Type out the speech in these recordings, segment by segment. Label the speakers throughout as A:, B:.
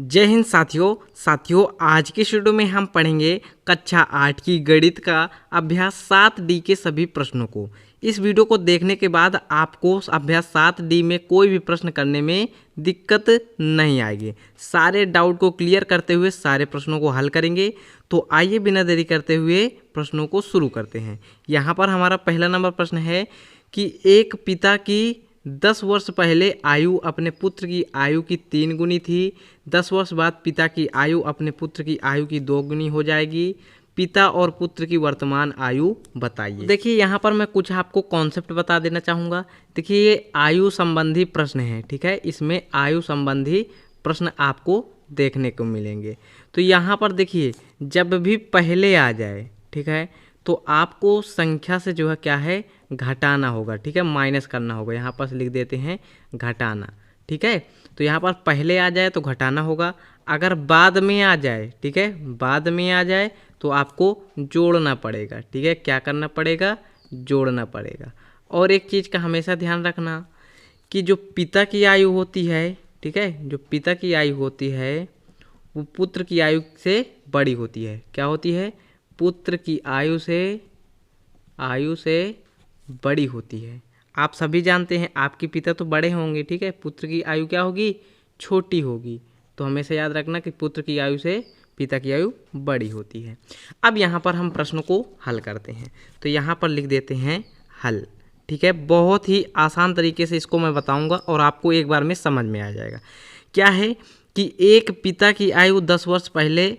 A: जय हिंद साथियों आज की वीडियो में हम पढ़ेंगे कक्षा 8 की गणित का अभ्यास 7D के सभी प्रश्नों को। इस वीडियो को देखने के बाद आपको अभ्यास 7D में कोई भी प्रश्न करने में दिक्कत नहीं आएगी। सारे डाउट को क्लियर करते हुए सारे प्रश्नों को हल करेंगे। तो आइए बिना देरी करते हुए प्रश्नों को शुरू करते हैं। यहाँ पर हमारा पहला नंबर प्रश्न है कि एक पिता की 10 वर्ष पहले आयु अपने पुत्र की आयु की 3 गुनी थी। 10 वर्ष बाद पिता की आयु अपने पुत्र की आयु की 2 गुनी हो जाएगी। पिता और पुत्र की वर्तमान आयु बताइए। देखिए यहाँ पर मैं कुछ आपको कॉन्सेप्ट बता देना चाहूँगा। देखिए ये आयु संबंधी प्रश्न है, ठीक है। इसमें आयु संबंधी प्रश्न आपको देखने को मिलेंगे। तो यहाँ पर देखिए जब भी पहले आ जाए, ठीक है, तो आपको संख्या से जो है क्या है घटाना होगा, ठीक है, माइनस करना होगा। यहाँ पर लिख देते हैं घटाना, ठीक है। तो यहाँ पर पहले आ जाए तो घटाना होगा। अगर बाद में आ जाए, ठीक है, बाद में आ जाए तो आपको जोड़ना पड़ेगा, ठीक है। क्या करना पड़ेगा? जोड़ना पड़ेगा। और एक चीज़ का हमेशा ध्यान रखना कि जो पिता की आयु होती है, ठीक है, जो पिता की आयु होती है वो पुत्र की आयु से बड़ी होती है। क्या होती है? पुत्र की आयु से बड़ी होती है। आप सभी जानते हैं आपके पिता तो बड़े होंगे, ठीक है, पुत्र की आयु क्या होगी? छोटी होगी। तो हमेशा याद रखना कि पुत्र की आयु से पिता की आयु बड़ी होती है। अब यहाँ पर हम प्रश्नों को हल करते हैं। तो यहाँ पर लिख देते हैं हल, ठीक है। बहुत ही आसान तरीके से इसको मैं बताऊँगा और आपको एक बार में समझ में आ जाएगा। क्या है कि एक पिता की आयु 10 वर्ष पहले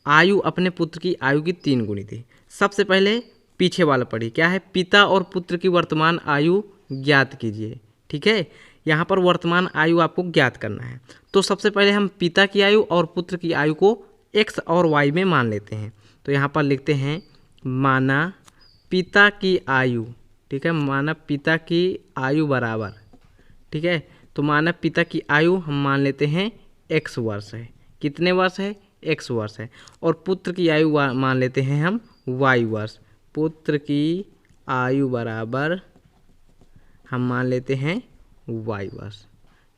A: आयु अपने पुत्र की आयु की 3 गुनी थी। सबसे पहले पीछे वाला पढ़िए। क्या है? पिता और पुत्र की वर्तमान आयु ज्ञात कीजिए, ठीक है। यहाँ पर वर्तमान आयु आपको ज्ञात करना है। तो सबसे पहले हम पिता की आयु और पुत्र की आयु को x और y में मान लेते हैं। तो यहाँ पर लिखते हैं माना पिता की आयु, ठीक है, माना पिता की आयु बराबर, ठीक है। तो माना पिता की आयु हम मान लेते हैं x वर्ष है। कितने वर्ष है? x वर्ष है। और पुत्र की आयु मान लेते हैं हम y वर्ष। पुत्र की आयु बराबर हम मान लेते हैं y वर्ष,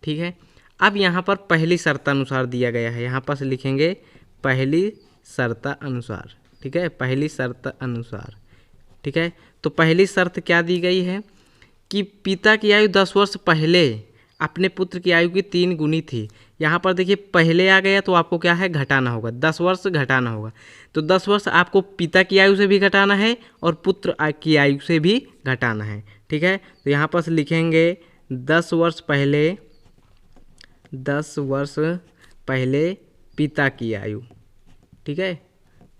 A: ठीक है। अब यहाँ पर पहली शर्त अनुसार दिया गया है। यहाँ पर लिखेंगे पहली शर्त अनुसार, ठीक है, पहली शर्त अनुसार, ठीक है। तो पहली शर्त क्या दी गई है कि पिता की आयु 10 वर्ष पहले अपने पुत्र की आयु की 3 गुनी थी। यहाँ पर देखिए पहले आ गया तो आपको क्या है घटाना होगा, 10 वर्ष घटाना होगा। तो 10 वर्ष आपको पिता की आयु से भी घटाना है और पुत्र की आयु से भी घटाना है, ठीक है। तो यहाँ पर लिखेंगे 10 वर्ष पहले पिता की आयु, ठीक है,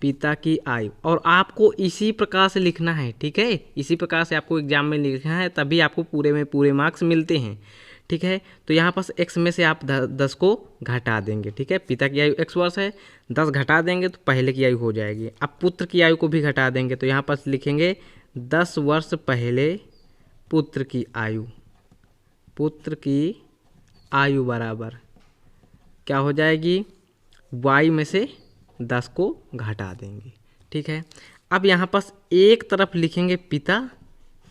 A: पिता की आयु। और आपको इसी प्रकार से लिखना है, ठीक है, इसी प्रकार से आपको एग्जाम में लिखना है, तभी आपको पूरे में पूरे मार्क्स मिलते हैं, ठीक है। तो यहाँ पर x में से आप 10 को घटा देंगे, ठीक है। पिता की आयु x वर्ष है, 10 घटा देंगे तो पहले की आयु हो जाएगी। अब पुत्र की आयु को भी घटा देंगे तो यहाँ पर लिखेंगे 10 वर्ष पहले पुत्र की आयु बराबर क्या हो जाएगी? y में से 10 को घटा देंगे, ठीक है। अब यहाँ पर एक तरफ लिखेंगे पिता,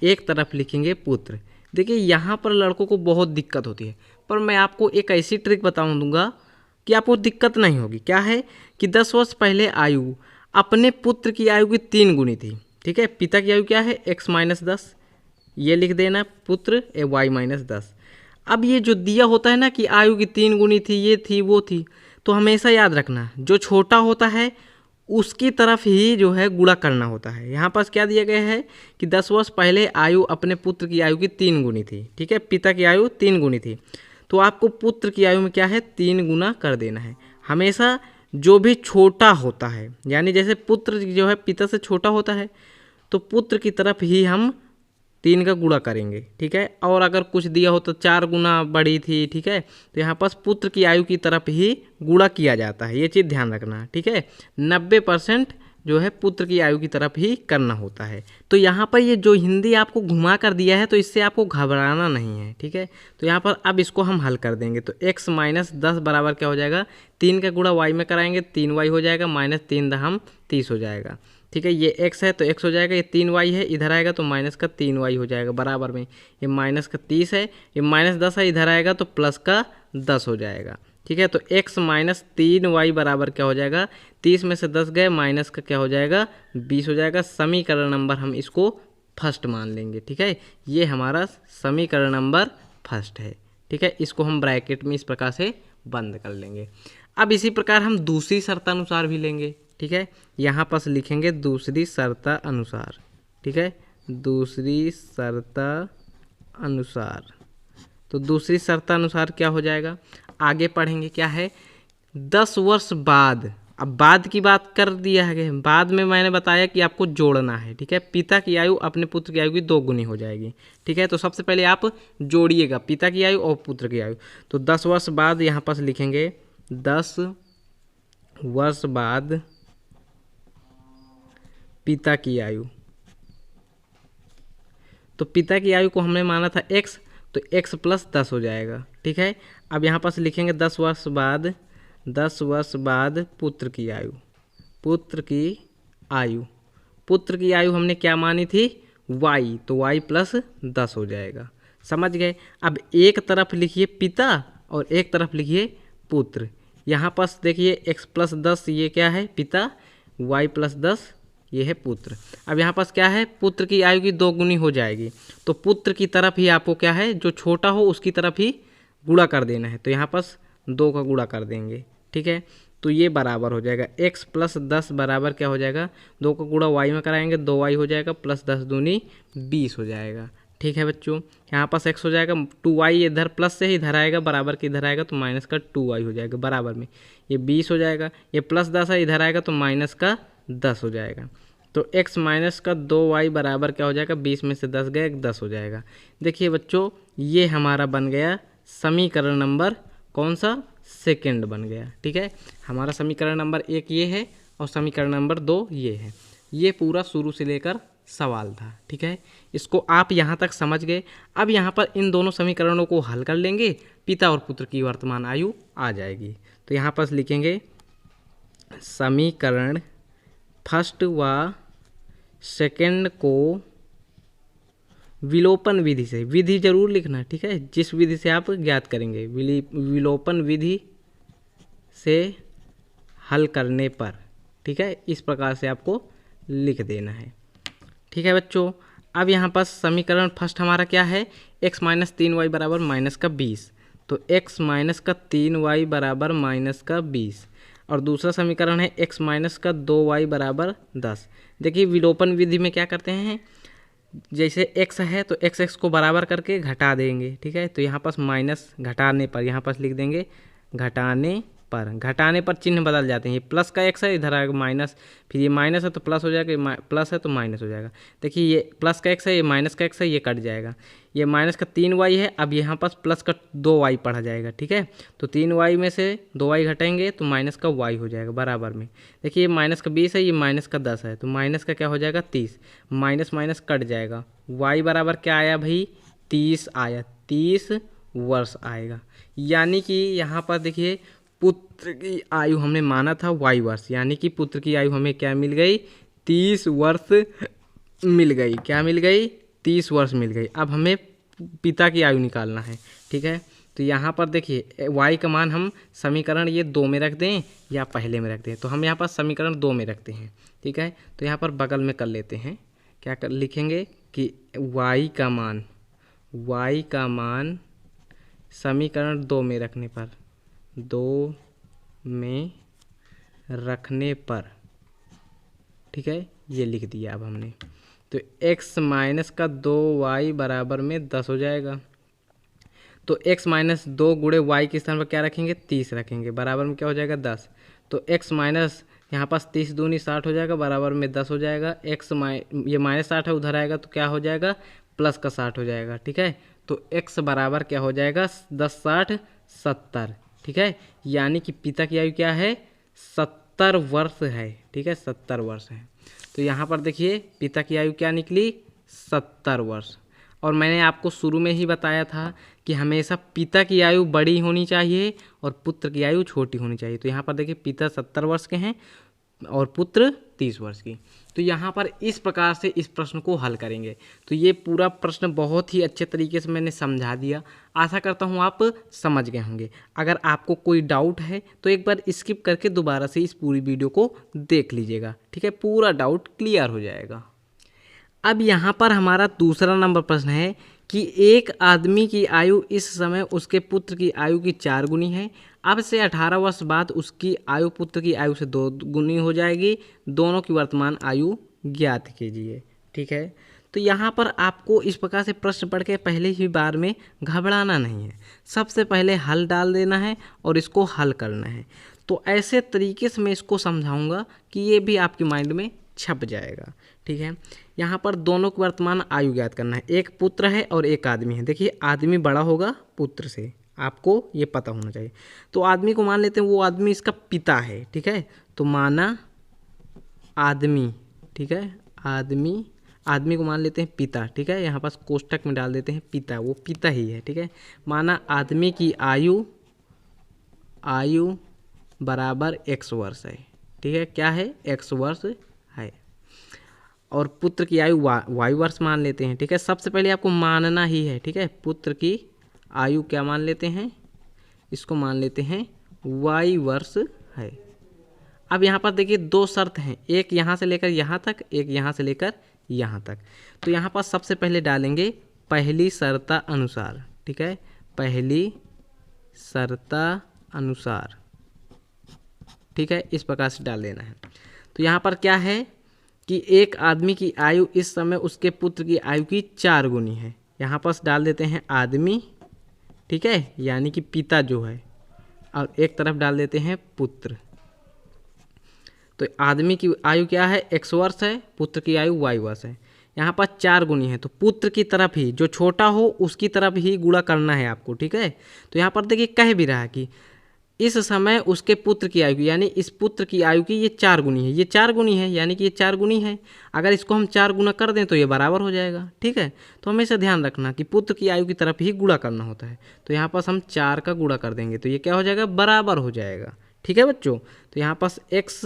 A: एक तरफ लिखेंगे पुत्र। देखिए यहाँ पर लड़कों को बहुत दिक्कत होती है, पर मैं आपको एक ऐसी ट्रिक दूंगा कि आपको दिक्कत नहीं होगी। क्या है कि 10 वर्ष पहले आयु अपने पुत्र की आयु की 3 गुनी थी, ठीक है। पिता की आयु क्या है? x माइनस 10, ये लिख देना, पुत्र y माइनस 10। अब ये जो दिया होता है ना कि आयु की 3 गुनी थी, ये थी वो थी, तो हमेशा याद रखना जो छोटा होता है उसकी तरफ ही जो है गुणा करना होता है। यहाँ पर क्या दिया गया है कि 10 वर्ष पहले आयु अपने पुत्र की आयु की 3 गुनी थी, ठीक है, पिता की आयु 3 गुनी थी। तो आपको पुत्र की आयु में क्या है 3 गुना कर देना है। हमेशा जो भी छोटा होता है, यानी जैसे पुत्र जो है पिता से छोटा होता है तो पुत्र की तरफ ही हम 3 का गुणा करेंगे, ठीक है। और अगर कुछ दिया हो तो 4 गुना बड़ी थी, ठीक है, तो यहाँ पर पुत्र की आयु की तरफ ही गुणा किया जाता है। ये चीज़ ध्यान रखना, ठीक है। 90% जो है पुत्र की आयु की तरफ ही करना होता है। तो यहाँ पर ये जो हिंदी आपको घुमा कर दिया है तो इससे आपको घबराना नहीं है, ठीक है। तो यहाँ पर अब इसको हम हल कर देंगे। तो x माइनस 10 बराबर क्या हो जाएगा? 3 का गुणा y में कराएंगे, 3y हो जाएगा, माइनस 3 दहम 30 हो जाएगा, ठीक है। ये x है तो x हो जाएगा, ये 3y है, इधर आएगा तो माइनस का 3y हो जाएगा बराबर में। ये माइनस का 30 है, ये माइनस 10 है, इधर आएगा तो प्लस का 10 हो जाएगा, ठीक है। तो x माइनस 3y बराबर क्या हो जाएगा, 30 में से 10 गए, माइनस का क्या हो जाएगा, 20 हो जाएगा। समीकरण नंबर हम इसको फर्स्ट मान लेंगे। ठीक है, ये हमारा समीकरण नंबर फर्स्ट है। ठीक है, इसको हम ब्रैकेट में इस प्रकार से बंद कर लेंगे। अब इसी प्रकार हम दूसरी शर्तानुसार भी लेंगे। ठीक है, यहाँ पर लिखेंगे दूसरी शर्ता अनुसार। ठीक है, दूसरी शर्ता अनुसार। तो दूसरी शर्तानुसार क्या हो जाएगा, आगे पढ़ेंगे। क्या है, 10 वर्ष बाद, अब बाद की बात कर दिया है, बाद में मैंने बताया कि आपको जोड़ना है। ठीक है, पिता की आयु अपने पुत्र की आयु की 2 गुनी हो जाएगी। ठीक है, तो सबसे पहले आप जोड़िएगा पिता की आयु और पुत्र की आयु। तो 10 वर्ष बाद यहाँ पर लिखेंगे 10 वर्ष बाद पिता की आयु। तो पिता की आयु को हमने माना था x, तो x प्लस 10 हो जाएगा। ठीक है, अब यहाँ पर लिखेंगे 10 वर्ष बाद, 10 वर्ष बाद पुत्र की आयु। पुत्र की आयु, पुत्र की आयु हमने क्या मानी थी, y, तो y प्लस 10 हो जाएगा। समझ गए। अब एक तरफ लिखिए पिता और एक तरफ लिखिए पुत्र। यहाँ पर देखिए x प्लस 10 ये क्या है, पिता, y प्लस 10 ये है पुत्र। अब यहाँ पास क्या है, पुत्र की आयु की 2 गुनी हो जाएगी। तो पुत्र की तरफ ही आपको क्या है, जो छोटा हो उसकी तरफ ही गुणा कर देना है। तो यहाँ पास 2 का गुणा कर देंगे। ठीक है, तो ये बराबर हो जाएगा x प्लस 10 बराबर क्या हो जाएगा, 2 का गुणा y में कराएंगे, 2y हो जाएगा, प्लस 10 दूनी 20 हो जाएगा। ठीक है बच्चों, यहाँ पास x हो जाएगा, 2y इधर प्लस से ही इधर आएगा, बराबर के इधर आएगा तो माइनस का 2y हो जाएगा, बराबर में ये 20 हो जाएगा। ये प्लस 10 है, इधर आएगा तो माइनस का 10 हो जाएगा। तो x माइनस का 2y बराबर क्या हो जाएगा, 20 में से 10 गए, 10 हो जाएगा। देखिए बच्चों, ये हमारा बन गया समीकरण नंबर कौन सा, सेकंड बन गया। ठीक है, हमारा समीकरण नंबर 1 ये है और समीकरण नंबर 2 ये है। ये पूरा शुरू से लेकर सवाल था। ठीक है, इसको आप यहाँ तक समझ गए। अब यहाँ पर इन दोनों समीकरणों को हल कर लेंगे, पिता और पुत्र की वर्तमान आयु आ जाएगी। तो यहाँ पर लिखेंगे समीकरण फर्स्ट व सेकंड को विलोपन विधि से, विधि जरूर लिखना। ठीक है, जिस विधि से आप ज्ञात करेंगे, विलोपन विधि से हल करने पर। ठीक है, इस प्रकार से आपको लिख देना है। ठीक है बच्चों, अब यहाँ पर समीकरण फर्स्ट हमारा क्या है, x माइनस 3y बराबर माइनस का 20। तो x माइनस का 3y बराबर माइनस का 20। और दूसरा समीकरण है x माइनस का 2y बराबर 10। देखिए विलोपन विधि में क्या करते हैं, जैसे x है तो x को बराबर करके घटा देंगे। ठीक है, तो यहाँ पास माइनस घटाने पर, यहाँ पास लिख देंगे घटाने पर, घटाने पर चिन्ह बदल जाते हैं। ये प्लस का x है, इधर आएगा माइनस, फिर ये माइनस है तो प्लस हो जाएगा, प्लस है तो माइनस हो जाएगा। देखिए ये प्लस का x है, ये माइनस का x है, ये कट जाएगा। ये माइनस का 3y है, अब यहाँ पास प्लस का 2y पढ़ा जाएगा। ठीक है, तो 3y में से 2y घटाएंगे तो माइनस का y हो जाएगा, बराबर में। देखिए ये माइनस का 20 है, ये माइनस का 10 है, तो माइनस का क्या हो जाएगा 30, माइनस माइनस कट जाएगा। y बराबर क्या आया भाई, 30 आया, 30 वर्ष आएगा। यानी कि यहाँ पर देखिए पुत्र की आयु हमने माना था y वर्ष, यानी कि पुत्र की आयु हमें क्या मिल गई, 30 वर्ष मिल गई। क्या मिल गई, 30 वर्ष मिल गई। अब हमें पिता की आयु निकालना है। ठीक है, तो यहाँ पर देखिए y का मान हम समीकरण ये 2 में रख दें या पहले में रख दें, तो हम यहाँ पर समीकरण 2 में रखते हैं। ठीक है, तो यहाँ पर बगल में कर लेते हैं, क्या कर लिखेंगे कि y का मान समीकरण 2 में रखने पर, 2 में रखने पर, ठीक है, ये लिख दिया अब हमने। तो x माइनस का 2y बराबर में 10 हो जाएगा। तो x माइनस 2 गुणे y के स्थान पर क्या रखेंगे, 30 रखेंगे, बराबर में क्या हो जाएगा 10। तो x माइनस यहाँ पास 30 दूनी 60 हो जाएगा, बराबर में 10 हो जाएगा। ये माइनस 60 है, उधर आएगा तो क्या हो जाएगा, प्लस का 60 हो जाएगा। ठीक है, तो x बराबर क्या हो जाएगा, 10 60 70। ठीक है, यानी कि पिता की आयु क्या है, 70 वर्ष है। ठीक है, 70 वर्ष है। तो यहाँ पर देखिए पिता की आयु क्या निकली, 70 वर्ष। और मैंने आपको शुरू में ही बताया था कि हमेशा पिता की आयु बड़ी होनी चाहिए और पुत्र की आयु छोटी होनी चाहिए। तो यहाँ पर देखिए पिता 70 वर्ष के हैं, और पुत्र 30 वर्ष की। तो यहाँ पर इस प्रकार से इस प्रश्न को हल करेंगे। तो ये पूरा प्रश्न बहुत ही अच्छे तरीके से मैंने समझा दिया। आशा करता हूँ आप समझ गए होंगे। अगर आपको कोई डाउट है तो एक बार स्किप करके दोबारा से इस पूरी वीडियो को देख लीजिएगा, ठीक है, पूरा डाउट क्लियर हो जाएगा। अब यहाँ पर हमारा दूसरा नंबर प्रश्न है कि एक आदमी की आयु इस समय उसके पुत्र की आयु की 4 गुनी है। अब से 18 वर्ष बाद उसकी आयु पुत्र की आयु से 2 गुनी हो जाएगी। दोनों की वर्तमान आयु ज्ञात कीजिए, ठीक है। तो यहाँ पर आपको इस प्रकार से प्रश्न पढ़ के पहले ही बार में घबराना नहीं है। सबसे पहले हल डाल देना है और इसको हल करना है। तो ऐसे तरीके से मैं इसको समझाऊंगा कि ये भी आपके माइंड में छप जाएगा, ठीक है। यहाँ पर दोनों की वर्तमान आयु ज्ञात करना है। एक पुत्र है और एक आदमी है। देखिए आदमी बड़ा होगा पुत्र से, आपको ये पता होना चाहिए। तो आदमी को मान लेते हैं वो आदमी इसका पिता है, ठीक है। तो माना आदमी, ठीक है, आदमी को मान लेते हैं पिता, ठीक है। यहाँ पास कोष्टक में डाल देते हैं पिता, वो पिता ही है, ठीक है। माना आदमी की आयु बराबर x वर्ष है, ठीक है। क्या है? x वर्ष है। और पुत्र की आयु y वर्ष मान लेते हैं, ठीक है। सबसे पहले आपको मानना ही है, ठीक है। पुत्र की आयु क्या मान लेते हैं? इसको मान लेते हैं y वर्ष है। अब यहाँ पर देखिए 2 शर्त हैं, एक यहाँ से लेकर यहाँ तक, एक यहाँ से लेकर यहाँ तक। तो यहाँ पर सबसे पहले डालेंगे पहली शर्ता अनुसार, ठीक है, पहली शर्ता अनुसार, ठीक है। इस प्रकार से डाल देना है। तो यहाँ पर क्या है कि एक आदमी की आयु इस समय उसके पुत्र की आयु की 4 गुनी है। यहाँ पर डाल देते हैं आदमी, ठीक है, यानी कि पिता जो है, और एक तरफ डाल देते हैं पुत्र। तो आदमी की आयु क्या है? x वर्ष है, पुत्र की आयु y वर्ष है। यहाँ पर 4 गुनी है तो पुत्र की तरफ ही, जो छोटा हो उसकी तरफ ही गुणा करना है आपको, ठीक है। तो यहाँ पर देखिए कह भी रहा है कि इस समय उसके पुत्र की आयु, यानी इस पुत्र की आयु की ये 4 गुनी है, ये 4 गुनी है, यानी कि ये 4 गुनी है। अगर इसको हम 4 गुना कर दें तो ये बराबर हो जाएगा, ठीक है। तो हमेशा ध्यान रखना कि पुत्र की आयु की तरफ ही गुणा करना होता है। तो यहाँ पास हम 4 का गुणा कर देंगे तो ये क्या हो जाएगा? बराबर हो जाएगा, ठीक है बच्चों। तो यहाँ पास x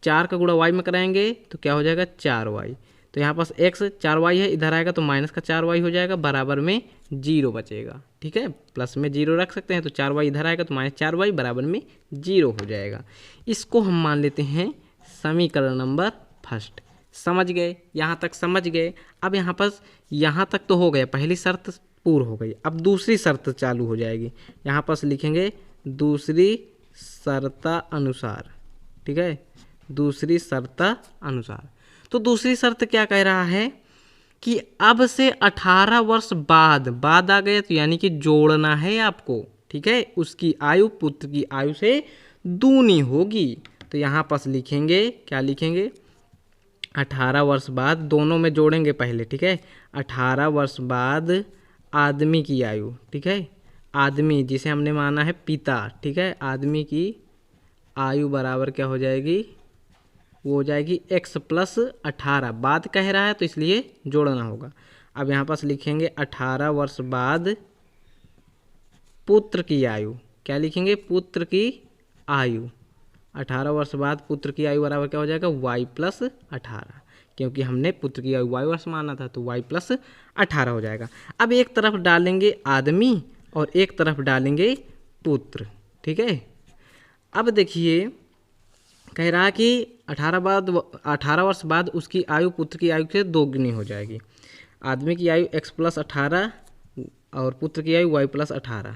A: 4 का गुणा y में कराएंगे तो क्या हो जाएगा? 4y। तो यहाँ पास x 4y है, इधर आएगा तो माइनस का 4y हो जाएगा, बराबर में 0 बचेगा, ठीक है। प्लस में 0 रख सकते हैं तो 4y इधर आएगा तो माइनस 4y बराबर में 0 हो जाएगा। इसको हम मान लेते हैं समीकरण नंबर फर्स्ट। समझ गए? यहाँ तक समझ गए? अब यहाँ पास यहाँ तक तो हो गया, पहली शर्त पूर्ण हो गई। अब दूसरी शर्त चालू हो जाएगी। यहाँ पास लिखेंगे दूसरी शर्ता अनुसार, ठीक है, दूसरी शर्ता अनुसार। तो दूसरी शर्त क्या कह रहा है कि अब से 18 वर्ष बाद आ गया तो यानी कि जोड़ना है आपको, ठीक है। उसकी आयु पुत्र की आयु से दूनी होगी। तो यहाँ पास लिखेंगे, क्या लिखेंगे? 18 वर्ष बाद, दोनों में जोड़ेंगे पहले, ठीक है। 18 वर्ष बाद आदमी की आयु, ठीक है, आदमी जिसे हमने माना है पिता, ठीक है, आदमी की आयु बराबर क्या हो जाएगी? वो हो जाएगी x प्लस 18। बाद कह रहा है तो इसलिए जोड़ना होगा। अब यहाँ पास लिखेंगे 18 वर्ष बाद पुत्र की आयु, क्या लिखेंगे? पुत्र की आयु। 18 वर्ष बाद पुत्र की आयु बराबर क्या हो जाएगा? y प्लस 18, क्योंकि हमने पुत्र की आयु y वर्ष माना था तो y प्लस 18 हो जाएगा। अब एक तरफ डालेंगे आदमी और एक तरफ डालेंगे पुत्र, ठीक है। अब देखिए कह रहा कि 18 वर्ष बाद उसकी आयु पुत्र की आयु से 2 गुनी हो जाएगी। आदमी की आयु x प्लस 18 और पुत्र की आयु y प्लस 18।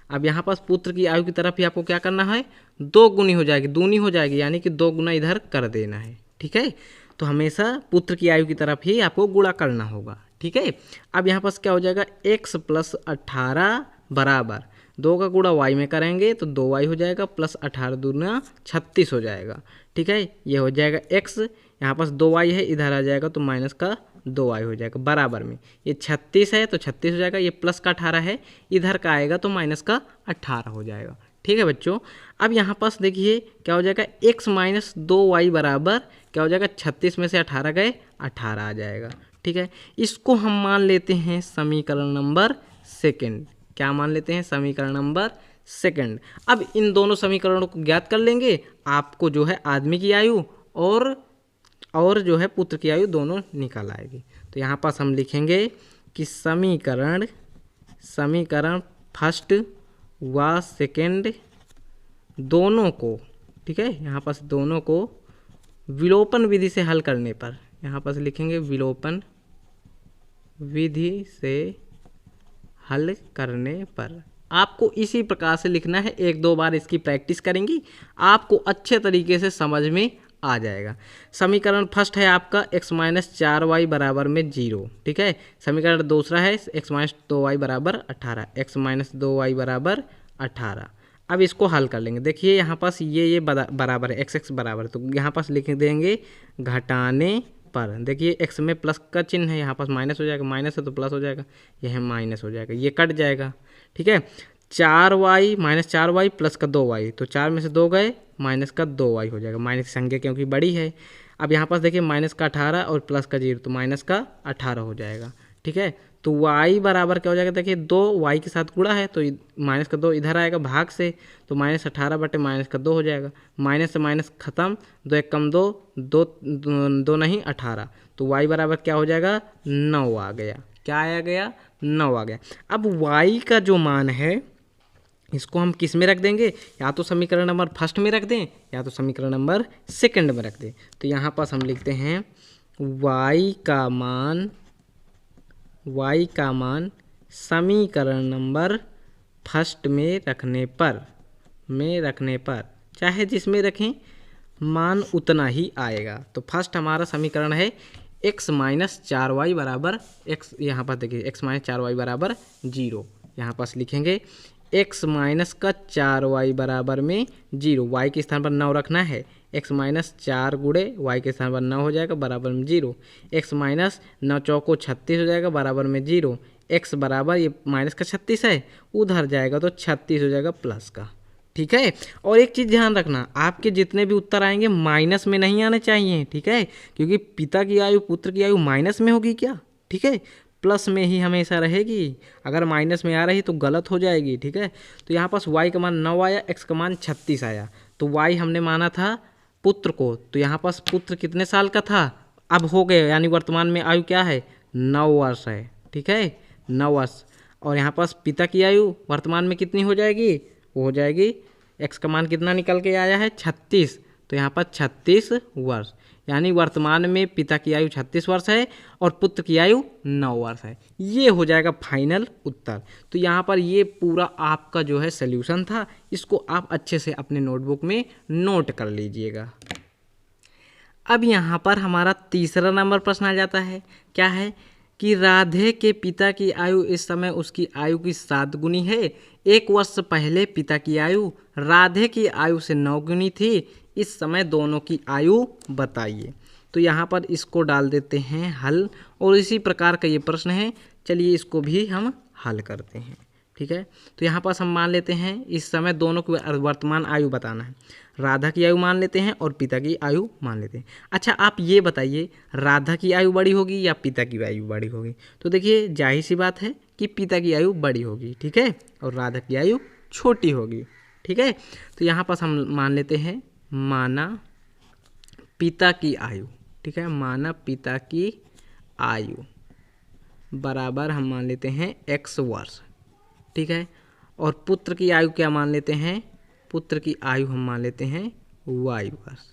A: अब यहाँ पास पुत्र की आयु की तरफ ही आपको क्या करना है? 2 गुनी हो जाएगी, दूनी हो जाएगी, यानी कि 2 गुना इधर कर देना है, ठीक है। तो हमेशा पुत्र की आयु की तरफ ही आपको गुणा करना होगा, ठीक है। अब यहाँ पास क्या हो जाएगा? x प्लस 18 बराबर 2 का गुणा y में करेंगे तो 2y हो जाएगा, प्लस 18 दूना 36 हो जाएगा, ठीक है। ये हो जाएगा x, यहाँ पास 2y है, इधर आ जाएगा तो माइनस का 2y हो जाएगा, बराबर में ये 36 है तो 36 हो जाएगा, ये प्लस का 18 है, इधर का आएगा तो माइनस का 18 हो जाएगा, ठीक है बच्चों। अब यहाँ पास देखिए क्या हो जाएगा? x माइनस 2y बराबर क्या हो जाएगा? 36 में से 18 गए, 18 आ जाएगा, ठीक है। इसको हम मान लेते हैं समीकरण नंबर सेकेंड। क्या मान लेते हैं? समीकरण नंबर सेकंड। अब इन दोनों समीकरणों को ज्ञात कर लेंगे, आपको जो है आदमी की आयु और जो है पुत्र की आयु दोनों निकल आएगी। तो यहाँ पास हम लिखेंगे कि समीकरण फर्स्ट व सेकंड दोनों को, ठीक है, यहाँ पास दोनों को विलोपन विधि से हल करने पर, यहाँ पास लिखेंगे विलोपन विधि से हल करने पर। आपको इसी प्रकार से लिखना है, एक दो बार इसकी प्रैक्टिस करेंगी, आपको अच्छे तरीके से समझ में आ जाएगा। समीकरण फर्स्ट है आपका x माइनस 4y बराबर में 0, ठीक है। समीकरण दूसरा है x माइनस 2y बराबर 18, x माइनस 2y बराबर 18। अब इसको हल कर लेंगे। देखिए यहाँ पास ये बराबर है, x बराबर है, तो यहाँ पास लिख देंगे घटाने पर। देखिए x में प्लस का चिन्ह है, यहाँ पास माइनस हो जाएगा, माइनस है तो प्लस हो जाएगा, यह माइनस हो जाएगा, ये कट जाएगा, ठीक है। 4y माइनस 4y प्लस का 2y, तो 4 में से 2 गए, माइनस का 2y हो जाएगा, माइनस की संख्या क्योंकि बड़ी है। अब यहाँ पास देखिए माइनस का 18 और प्लस का 0, तो माइनस का 18 हो जाएगा, ठीक है। तो y बराबर क्या हो जाएगा, देखिए 2 y के साथ गुणा है तो माइनस का 2 इधर आएगा भाग से, तो माइनस 18 बटे माइनस का 2 हो जाएगा, माइनस से माइनस खत्म, 2 एक कम 2, 2 नहीं 18, तो y बराबर क्या हो जाएगा 9 आ गया। क्या आया गया 9 आ गया। अब y का जो मान है इसको हम किस में रख देंगे, या तो समीकरण नंबर फर्स्ट में रख दें या तो समीकरण नंबर सेकंड में रख दें। तो यहाँ पास हम लिखते हैं y का मान समीकरण नंबर फर्स्ट में रखने पर चाहे जिसमें रखें मान उतना ही आएगा। तो फर्स्ट हमारा समीकरण है x माइनस 4y बराबर x, यहाँ पर देखिए x माइनस 4y बराबर 0, यहाँ पास लिखेंगे x माइनस का 4y बराबर में 0, y के स्थान पर 9 रखना है, x माइनस 4 गुणे y के स्थान पर 9 हो जाएगा बराबर में 0, x माइनस 9 चौको 36 हो जाएगा बराबर में 0, x बराबर ये माइनस का 36 है, उधर जाएगा तो 36 हो जाएगा प्लस का, ठीक है। और एक चीज़ ध्यान रखना, आपके जितने भी उत्तर आएंगे माइनस में नहीं आने चाहिए, ठीक है, क्योंकि पिता की आयु पुत्र की आयु माइनस में होगी क्या, ठीक है, प्लस में ही हमेशा रहेगी। अगर माइनस में आ रही तो गलत हो जाएगी, ठीक है। तो यहाँ पास y का मान 9 आया, x का मान 36 आया, तो y हमने माना था पुत्र को, तो यहाँ पास पुत्र कितने साल का था, अब हो गए, यानी वर्तमान में आयु क्या है 9 वर्ष है, ठीक है, 9 वर्ष। और यहाँ पास पिता की आयु वर्तमान में कितनी हो जाएगी, वो हो जाएगी, x का मान कितना निकल के आया है 36, तो यहाँ पर 36 वर्ष, यानी वर्तमान में पिता की आयु 36 वर्ष है और पुत्र की आयु 9 वर्ष है। ये हो जाएगा फाइनल उत्तर। तो यहाँ पर ये पूरा आपका जो है सल्यूशन था, इसको आप अच्छे से अपने नोटबुक में नोट कर लीजिएगा। अब यहाँ पर हमारा तीसरा नंबर प्रश्न आ जाता है, क्या है कि राधे के पिता की आयु इस समय उसकी आयु की 7 गुनी है। 1 वर्ष पहले पिता की आयु राधे की आयु से 9 गुनी थी, इस समय दोनों की आयु बताइए। तो यहाँ पर इसको डाल देते हैं हल, और इसी प्रकार का ये प्रश्न है, चलिए इसको भी हम हल करते हैं, ठीक है। तो यहाँ पास हम मान लेते हैं इस समय दोनों की वर्तमान आयु बताना है, राधा की आयु मान लेते हैं और पिता की आयु मान लेते हैं। अच्छा आप ये बताइए, राधा की आयु बड़ी होगी या पिता की आयु बड़ी होगी, तो देखिए जाहिर सी बात है कि पिता की आयु बड़ी होगी, ठीक है, और राधा की आयु छोटी होगी, ठीक है। तो यहाँ पास हम मान लेते हैं माना पिता की आयु, ठीक है, माना पिता की आयु बराबर हम मान लेते हैं x वर्ष, ठीक है, और पुत्र की आयु क्या मान लेते हैं, पुत्र की आयु हम मान लेते हैं y वर्ष,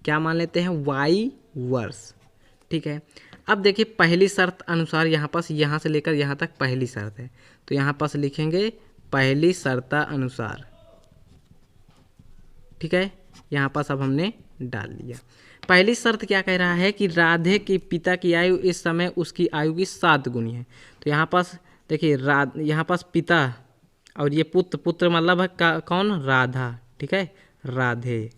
A: क्या मान लेते हैं y वर्ष, ठीक है। अब देखिए पहली शर्त अनुसार यहाँ पास यहाँ से लेकर यहाँ तक पहली शर्त है, तो यहाँ पास लिखेंगे पहली शर्ता अनुसार, ठीक है, यहाँ पास अब हमने डाल लिया। पहली शर्त क्या कह रहा है कि राधे के पिता की आयु इस समय उसकी आयु की 7 गुनी है। तो यहाँ पास देखिए यहाँ पास पिता और ये पुत्र मतलब है कौन, राधा, ठीक है, राधे,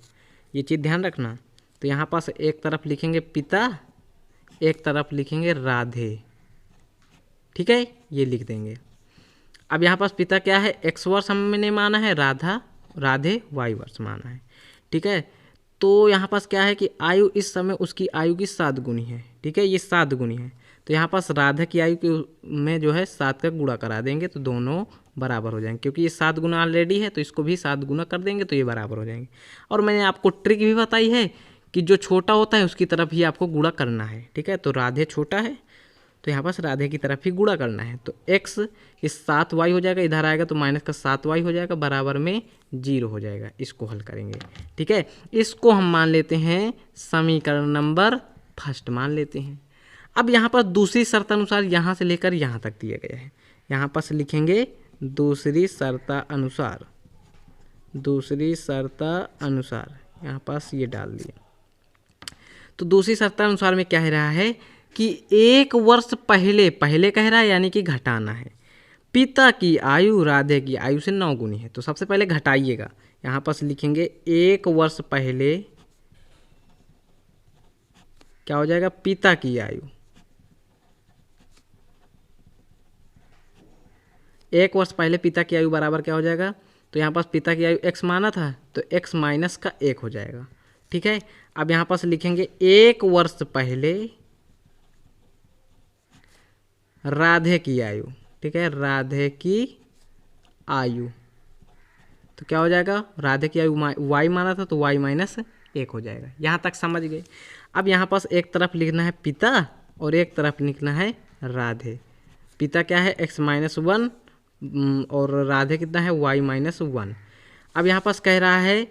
A: ये चीज़ ध्यान रखना। तो यहाँ पास एक तरफ लिखेंगे पिता, एक तरफ लिखेंगे राधे, ठीक है, ये लिख देंगे। अब यहाँ पास पिता क्या है x वर्ष हमने माना है, राधे y वर्ष माना है, ठीक है। तो यहाँ पास क्या है कि आयु इस समय उसकी आयु की 7 गुनी है, ठीक है, ये 7 गुनी है। तो यहाँ पास राधा की आयु के में जो है 7 का गुणा करा देंगे तो दोनों बराबर हो जाएंगे, क्योंकि ये 7 गुना ऑलरेडी है तो इसको भी 7 गुना कर देंगे तो ये बराबर हो जाएंगे। और मैंने आपको ट्रिक भी बताई है कि जो छोटा होता है उसकी तरफ ही आपको गुणा करना है, ठीक है। तो राधे छोटा है तो यहाँ पास राधे की तरफ ही गुणा करना है। तो x इस 7y हो जाएगा, इधर आएगा तो माइनस का 7y हो जाएगा, बराबर में 0 हो जाएगा। इसको हल करेंगे, ठीक है। इसको हम मान लेते हैं समीकरण नंबर फर्स्ट मान लेते हैं। अब यहाँ पर दूसरी शर्त अनुसार यहाँ से लेकर यहाँ तक दिया गया है, यहाँ पास लिखेंगे दूसरी शर्त अनुसार, दूसरी शर्त अनुसार यहाँ पास ये डाल दिए। तो दूसरी शर्त अनुसार में क्या कह रहा है कि 1 वर्ष पहले, पहले कह रहा है यानी कि घटाना है, पिता की आयु राधे की आयु से 9 गुनी है। तो सबसे पहले घटाइएगा, यहाँ पास लिखेंगे 1 वर्ष पहले क्या हो जाएगा, पिता की आयु, 1 वर्ष पहले पिता की आयु बराबर क्या हो जाएगा, तो यहाँ पास पिता की आयु x माना था तो x माइनस का 1 हो जाएगा, ठीक है। अब यहाँ पास लिखेंगे 1 वर्ष पहले राधे की आयु, ठीक है, राधे की आयु, तो क्या हो जाएगा, राधे की आयु y माना था तो y माइनस 1 हो जाएगा। यहाँ तक समझ गए। अब यहाँ पास एक तरफ लिखना है पिता और एक तरफ लिखना है राधे। पिता क्या है x माइनस 1 और राधे कितना है y माइनस 1। अब यहाँ पास कह रहा है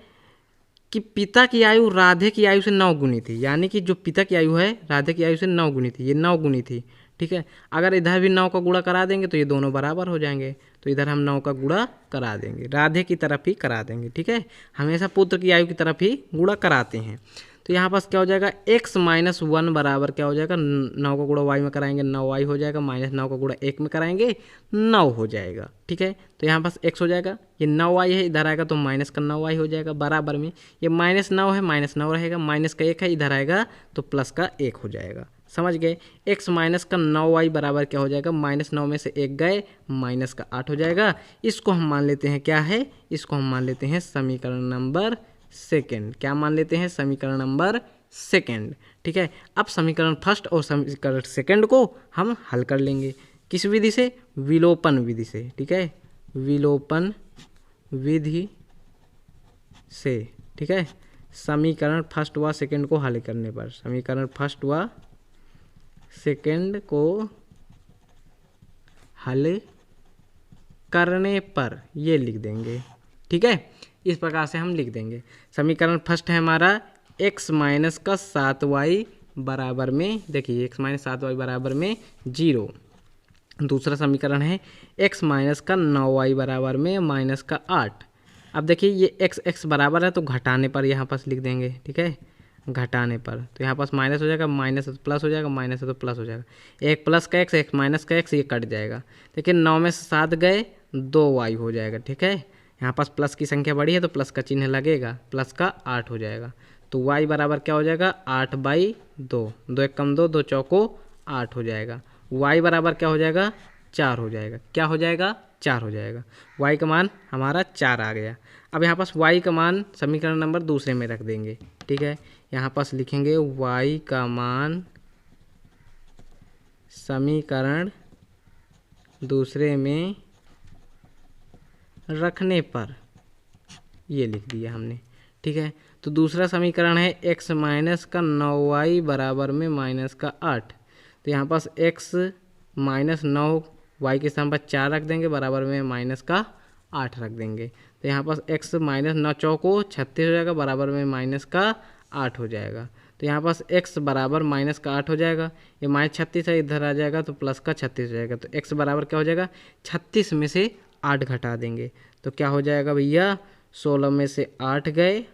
A: कि पिता की आयु राधे की आयु से 9 गुनी थी, यानी कि जो पिता की आयु है राधे की आयु से 9 गुनी थी, ये 9 गुनी थी, ठीक है। अगर इधर भी 9 का गुणा करा देंगे तो ये दोनों बराबर हो जाएंगे, तो इधर हम 9 का गुणा करा देंगे, राधे की तरफ ही करा देंगे, ठीक है। हमेशा पुत्र की आयु की तरफ ही गुणा कराते हैं। तो यहाँ पास क्या हो जाएगा, x माइनस 1 बराबर क्या हो जाएगा, 9 का गुणा y में कराएंगे 9y हो जाएगा, माइनस 9 का गुणा 1 में कराएंगे 9 हो जाएगा, ठीक है। तो यहाँ पास x हो जाएगा, ये 9y है, इधर आएगा तो माइनस का 9y हो जाएगा, बराबर में ये माइनस 9 है, माइनस 9 रहेगा, माइनस का 1 है, इधर आएगा तो प्लस का 1 हो जाएगा। समझ गए। x माइनस का 9y बराबर क्या हो जाएगा, माइनस 9 में से 1 गए माइनस का 8 हो जाएगा। इसको हम मान लेते हैं क्या है, इसको हम मान लेते हैं समीकरण नंबर सेकेंड। क्या मान लेते हैं, समीकरण नंबर सेकेंड, ठीक है। अब समीकरण फर्स्ट और समीकरण सेकेंड को हम हल कर लेंगे, किस विधि से, विलोपन विधि से, ठीक है, विलोपन विधि से, ठीक है। समीकरण फर्स्ट व सेकेंड को हल करने पर, समीकरण फर्स्ट व सेकेंड को हल करने पर ये लिख देंगे, ठीक है। इस प्रकार से हम लिख देंगे। समीकरण फर्स्ट है हमारा x माइनस का 7y बराबर में, देखिए x माइनस 7y बराबर में 0। दूसरा समीकरण है x माइनस का 9y बराबर में माइनस का 8। अब देखिए ये x बराबर है तो घटाने पर यहाँ पास लिख देंगे, ठीक है, घटाने पर तो यहाँ पास माइनस हो जाएगा, माइनस है तो प्लस हो जाएगा, माइनस है तो प्लस हो जाएगा, एक प्लस का x, एक माइनस का x, ये कट जाएगा। देखिए 9 में से 7 गए 2y हो जाएगा, ठीक है। यहाँ पास प्लस की संख्या बड़ी है तो प्लस का चिन्ह लगेगा, प्लस का 8 हो जाएगा। तो y बराबर क्या हो जाएगा, 8/2, 2 एक कम 2, 2 चौको 8 हो जाएगा। y बराबर क्या हो जाएगा, 4 हो जाएगा। क्या हो जाएगा, 4 हो जाएगा। y का मान हमारा 4 आ गया। अब यहाँ पास y का मान समीकरण नंबर दूसरे में रख देंगे, ठीक है। यहाँ पास लिखेंगे y का मान समीकरण दूसरे में रखने पर, ये लिख दिया हमने, ठीक है। तो दूसरा समीकरण है x माइनस का 9y बराबर में माइनस का 8। तो यहाँ पास x माइनस 9 y के स्थान पर 4 रख देंगे, बराबर में माइनस का 8 रख देंगे। तो यहाँ पास x माइनस 9 चौको 36 हो जाएगा, बराबर में माइनस का 8 हो जाएगा। तो यहाँ पास x बराबर माइनस का 8 हो जाएगा, ये माइनस 36 है, इधर आ जाएगा तो प्लस का 36 हो जाएगा। तो x बराबर क्या हो जाएगा, 36 में से 8 घटा देंगे तो क्या हो जाएगा भैया, 16 में से 8 गए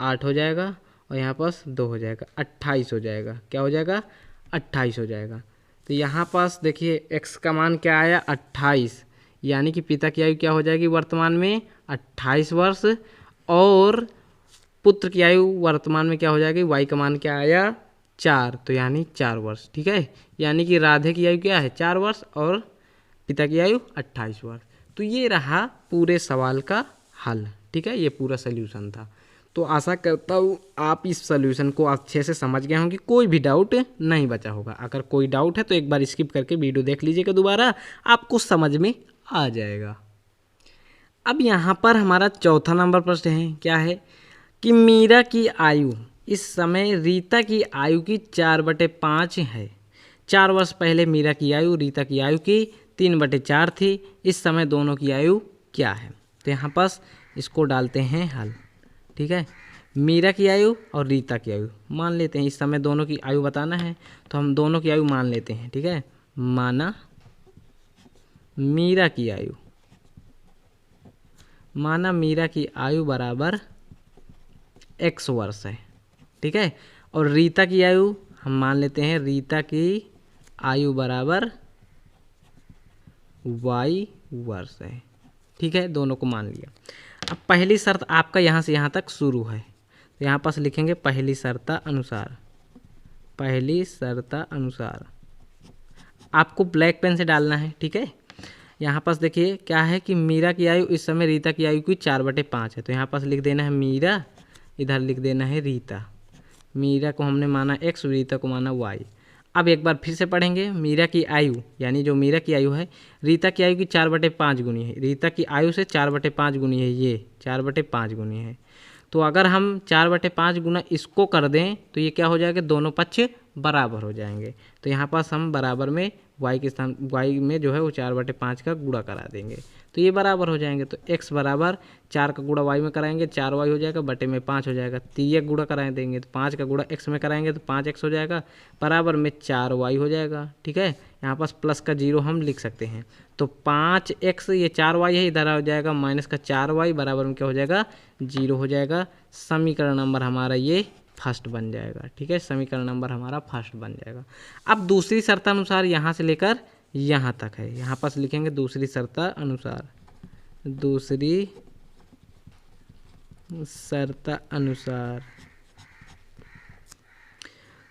A: 8 हो जाएगा और यहाँ पास 2 हो जाएगा, 28 हो जाएगा। क्या हो जाएगा, 28 हो जाएगा। तो यहाँ पास देखिए x का मान क्या आया, 28, यानी कि पिता की आयु क्या हो जाएगी वर्तमान में 28 वर्ष, और पुत्र की आयु वर्तमान में क्या हो जाएगी, y का मान क्या आया 4, तो यानी 4 वर्ष, ठीक है। यानी कि राधे की आयु क्या है 4 वर्ष और पिता की आयु 28 वर्ष। तो ये रहा पूरे सवाल का हल, ठीक है, ये पूरा सल्यूशन था। तो आशा करता हूँ आप इस सल्यूशन को अच्छे से समझ गए होंगे, कोई भी डाउट नहीं बचा होगा। अगर कोई डाउट है तो एक बार स्किप करके वीडियो देख लीजिएगा दोबारा, आपको समझ में आ जाएगा। अब यहाँ पर हमारा चौथा नंबर प्रश्न है, क्या है कि मीरा की आयु इस समय रीता की आयु की 4/5 है। 4 वर्ष पहले मीरा की आयु रीता की आयु की 3/4 थी। इस समय दोनों की आयु क्या है? तो यहाँ पास इसको डालते हैं हल। ठीक है, मीरा की आयु और रीता की आयु मान लेते हैं। इस समय दोनों की आयु बताना है तो हम दोनों की आयु मान लेते हैं। ठीक है, माना मीरा की आयु, माना मीरा की आयु बराबर x वर्ष है। ठीक है, और रीता की आयु हम मान लेते हैं, रीता की आयु बराबर y वर्ष है। ठीक है, दोनों को मान लिया। अब पहली शर्त आपका यहाँ से यहाँ तक शुरू है, तो यहाँ पास लिखेंगे पहली शर्त अनुसार। पहली शर्त अनुसार आपको ब्लैक पेन से डालना है। ठीक है, यहाँ पास देखिए क्या है कि मीरा की आयु इस समय रीता की आयु की 4/5 है। तो यहाँ पास लिख देना है मीरा, इधर लिख देना है रीता। मीरा को हमने माना x, रीता को माना y। अब एक बार फिर से पढ़ेंगे, मीरा की आयु यानी जो मीरा की आयु है रीता की आयु की 4/5 गुनी है। रीता की आयु से 4/5 गुनी है, ये 4/5 गुनी है। तो अगर हम 4/5 गुना इसको कर दें तो ये क्या हो जाएगा, दोनों पक्ष बराबर हो जाएंगे। तो यहाँ पास हम बराबर में y के स्थान y में जो है वो 4/5 का गुणा करा देंगे तो ये बराबर हो जाएंगे। तो x बराबर 4 का गुणा y में कराएंगे 4y हो जाएगा, बटे में 5 हो जाएगा। 3 गुणा करा देंगे तो 5 का गुणा x में कराएंगे तो 5x हो जाएगा, बराबर में 4y हो जाएगा। ठीक है, यहाँ पास प्लस का 0 हम लिख सकते हैं। तो 5x ये 4y है, इधर हो जाएगा माइनस का 4y, बराबर में क्या हो जाएगा, 0 हो जाएगा। समीकरण नंबर हमारा ये फर्स्ट बन जाएगा। ठीक है, समीकरण नंबर हमारा फर्स्ट बन जाएगा। अब दूसरी शर्त अनुसार यहाँ से लेकर यहाँ तक है, यहाँ पास लिखेंगे दूसरी शर्त अनुसार। दूसरी शर्त अनुसार,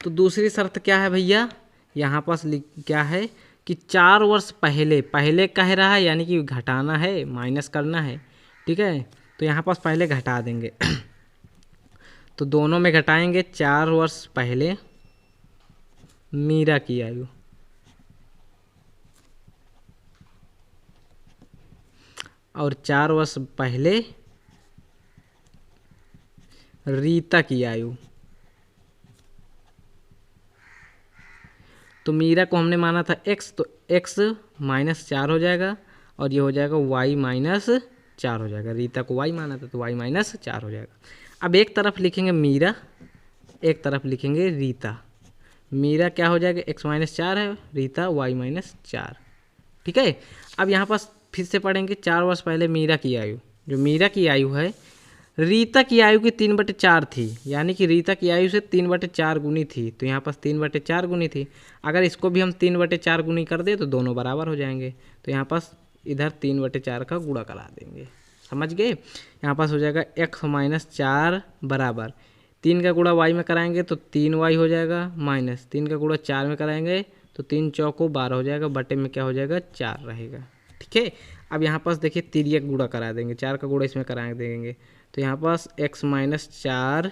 A: तो दूसरी शर्त क्या है भैया, यहाँ पास क्या है कि 4 वर्ष पहले, पहले कह रहा है यानी कि घटाना है, माइनस करना है। ठीक है, तो यहाँ पास पहले घटा देंगे तो दोनों में घटाएंगे। 4 वर्ष पहले मीरा की आयु और 4 वर्ष पहले रीता की आयु। तो मीरा को हमने माना था x, तो x -4 हो जाएगा और ये हो जाएगा y -4 हो जाएगा। रीता को y माना था तो y -4 हो जाएगा। अब एक तरफ लिखेंगे मीरा, एक तरफ लिखेंगे रीता। मीरा क्या हो जाएगा, x -4 है, रीता y -4। ठीक है, अब यहाँ पास फिर से पढ़ेंगे 4 वर्ष पहले मीरा की आयु। जो मीरा की आयु है रीता की आयु की 3/4 थी, यानी कि रीता की आयु से 3/4 गुनी थी। तो यहाँ पास 3/4 गुनी थी, अगर इसको भी हम 3/4 गुनी कर दे तो दोनों बराबर हो जाएंगे। तो यहाँ पास इधर 3/4 का गुणा करा देंगे, समझ गए। यहाँ पास हो जाएगा x -4 बराबर 3 का गुणा y में कराएंगे तो 3y हो जाएगा, माइनस 3 का गुणा 4 में कराएंगे तो 3 चौको 12 हो जाएगा, बटे में क्या हो जाएगा, 4 रहेगा। ठीक है, अब यहाँ पास देखिए तिर्यक गुणा करा देंगे, 4 का गुणा इसमें करा देंगे तो यहाँ पास x -4,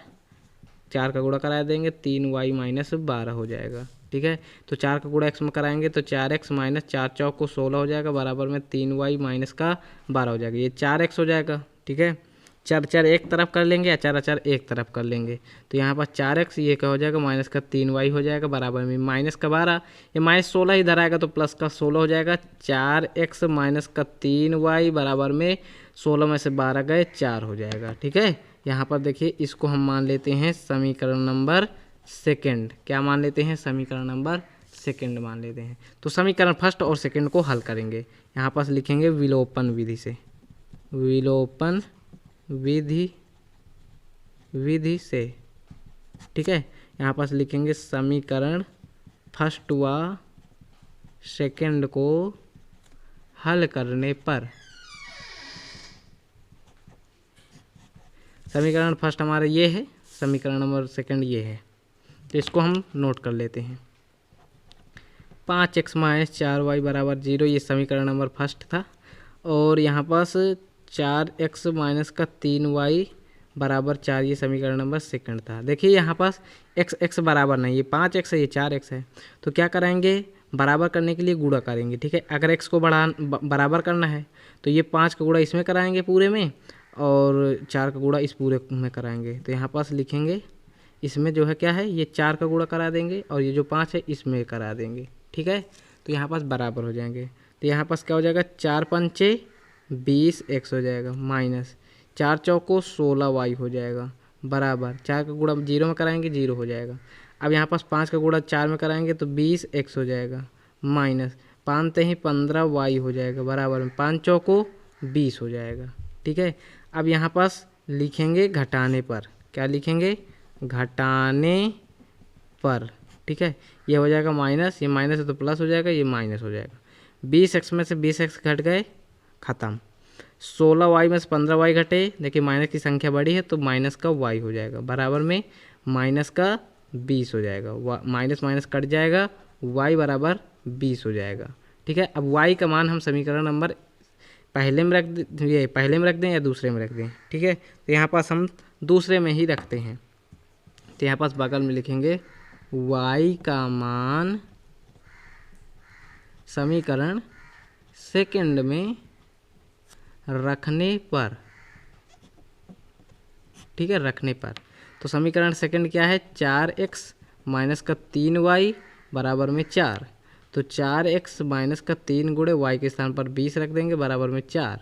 A: 4 का गुणा करा देंगे 3y -12 हो जाएगा। ठीक है, तो 4 का गुणा x में कराएंगे तो 4x - 4 चौक को 16 हो जाएगा, बराबर में 3y -12 हो जाएगा, ये 4x हो जाएगा। ठीक है, 4 एक तरफ कर लेंगे या 4 एक तरफ कर लेंगे तो यहाँ पर 4x ये क्या हो जाएगा, माइनस का 3y हो जाएगा, बराबर में -12, ये -16 इधर आएगा तो प्लस का 16 हो जाएगा। 4x - का 3y बराबर में 16 में से 12 गए 4 हो जाएगा। ठीक है, यहाँ पर देखिए इसको हम मान लेते हैं समीकरण नंबर सेकंड। क्या मान लेते हैं, समीकरण नंबर सेकंड मान लेते हैं। तो समीकरण फर्स्ट और सेकंड को हल करेंगे, यहाँ पास लिखेंगे विलोपन विधि से, विलोपन विधि से। ठीक है, यहाँ पास लिखेंगे समीकरण फर्स्ट व सेकंड को हल करने पर, समीकरण फर्स्ट हमारा ये है, समीकरण नंबर सेकंड ये है, तो इसको हम नोट कर लेते हैं। 5x - 4y बराबर 0 ये समीकरण नंबर फर्स्ट था, और यहाँ पास 4x - का 3y बराबर 4 ये समीकरण नंबर सेकंड था। देखिए यहाँ पास x बराबर नहीं, ये 5x है, ये 4x है, तो क्या कराएंगे, बराबर करने के लिए गुणा करेंगे। ठीक है, अगर x को बराबर करना है तो ये 5 का गुणा इसमें कराएंगे पूरे में और 4 का गुणा इस पूरे में कराएंगे। तो यहाँ पास लिखेंगे इसमें जो है क्या है, ये 4 का गुणा करा देंगे और ये जो 5 है इसमें करा देंगे। ठीक है, तो यहाँ पास बराबर हो जाएंगे। तो यहाँ पास क्या हो जाएगा, 4 पंचे 20x हो जाएगा माइनस 4 चौको 16y हो जाएगा बराबर 4 का गुणा 0 में कराएंगे 0 हो जाएगा। अब यहाँ पास 5 का गुणा 4 में कराएंगे तो 20x हो जाएगा माइनस 5 ही 15y हो जाएगा बराबर में 5 चौको 20 हो जाएगा। ठीक है, अब यहाँ पास लिखेंगे घटाने पर, क्या लिखेंगे, घटाने पर। ठीक है, ये हो जाएगा माइनस, ये माइनस है तो प्लस हो जाएगा, ये माइनस हो जाएगा। 20x में से 20x घट गए, ख़त्म। 16y में से 15y घटे, देखिए माइनस की संख्या बड़ी है तो माइनस का y हो जाएगा बराबर में माइनस का 20 हो जाएगा। माइनस माइनस कट जाएगा, y बराबर 20 हो जाएगा। ठीक है, अब y का मान हम समीकरण नंबर पहले में रख दें या दूसरे में रख दें। ठीक है, तो यहाँ पास हम दूसरे में ही रखते हैं। तो यहाँ पास बगल में लिखेंगे y का मान समीकरण सेकंड में रखने पर। ठीक है, रखने पर तो समीकरण सेकंड क्या है, 4x माइनस का 3y बराबर में 4। तो 4x माइनस का 3 गुणे y के स्थान पर 20 रख देंगे बराबर में 4।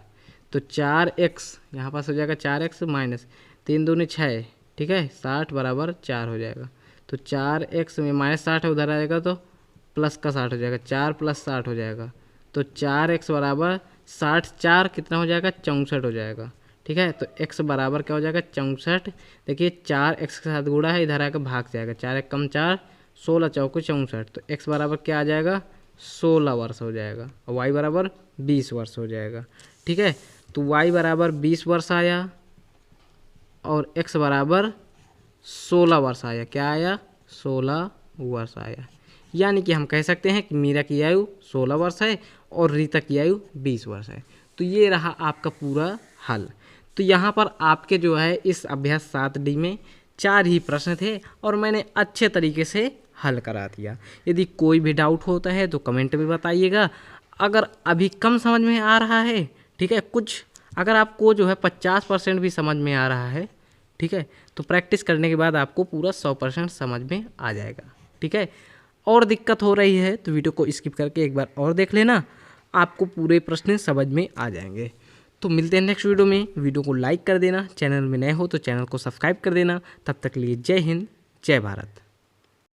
A: तो 4x यहाँ पास हो जाएगा 4x माइनस 3 दूनी 6। ठीक है, 60 बराबर 4 हो जाएगा। तो 4x में माइनस 60 है, उधर आएगा तो प्लस का 60 हो जाएगा, 4 + 60 हो जाएगा। तो 4x बराबर 60, 4 कितना हो जाएगा, 64 हो जाएगा। ठीक है, तो x बराबर क्या हो जाएगा, 64। देखिए 4x के साथ गुणा है, इधर आकर भाग जाएगा, 4 × 1 = 4, 16 चौको 64। तो x बराबर क्या आ जाएगा, 16 वर्ष हो जाएगा और y बराबर 20 वर्ष हो जाएगा। ठीक है, तो y बराबर 20 वर्ष आया और x बराबर 16 वर्ष आया। क्या आया, 16 वर्ष आया। यानी कि हम कह सकते हैं कि मीरा की आयु 16 वर्ष है और रीता की आयु 20 वर्ष है। तो ये रहा आपका पूरा हल। तो यहाँ पर आपके जो है इस अभ्यास 7D में 4 ही प्रश्न थे और मैंने अच्छे तरीके से हल करा दिया। यदि कोई भी डाउट होता है तो कमेंट में बताइएगा। अगर अभी कम समझ में आ रहा है, ठीक है, कुछ अगर आपको जो है 50% भी समझ में आ रहा है, ठीक है, तो प्रैक्टिस करने के बाद आपको पूरा 100% समझ में आ जाएगा। ठीक है, और दिक्कत हो रही है तो वीडियो को स्किप करके एक बार और देख लेना, आपको पूरे प्रश्न समझ में आ जाएंगे। तो मिलते हैं नेक्स्ट वीडियो में। वीडियो को लाइक कर देना, चैनल में नए हो तो चैनल को सब्सक्राइब कर देना। तब तक के लिए जय हिंद, जय भारत।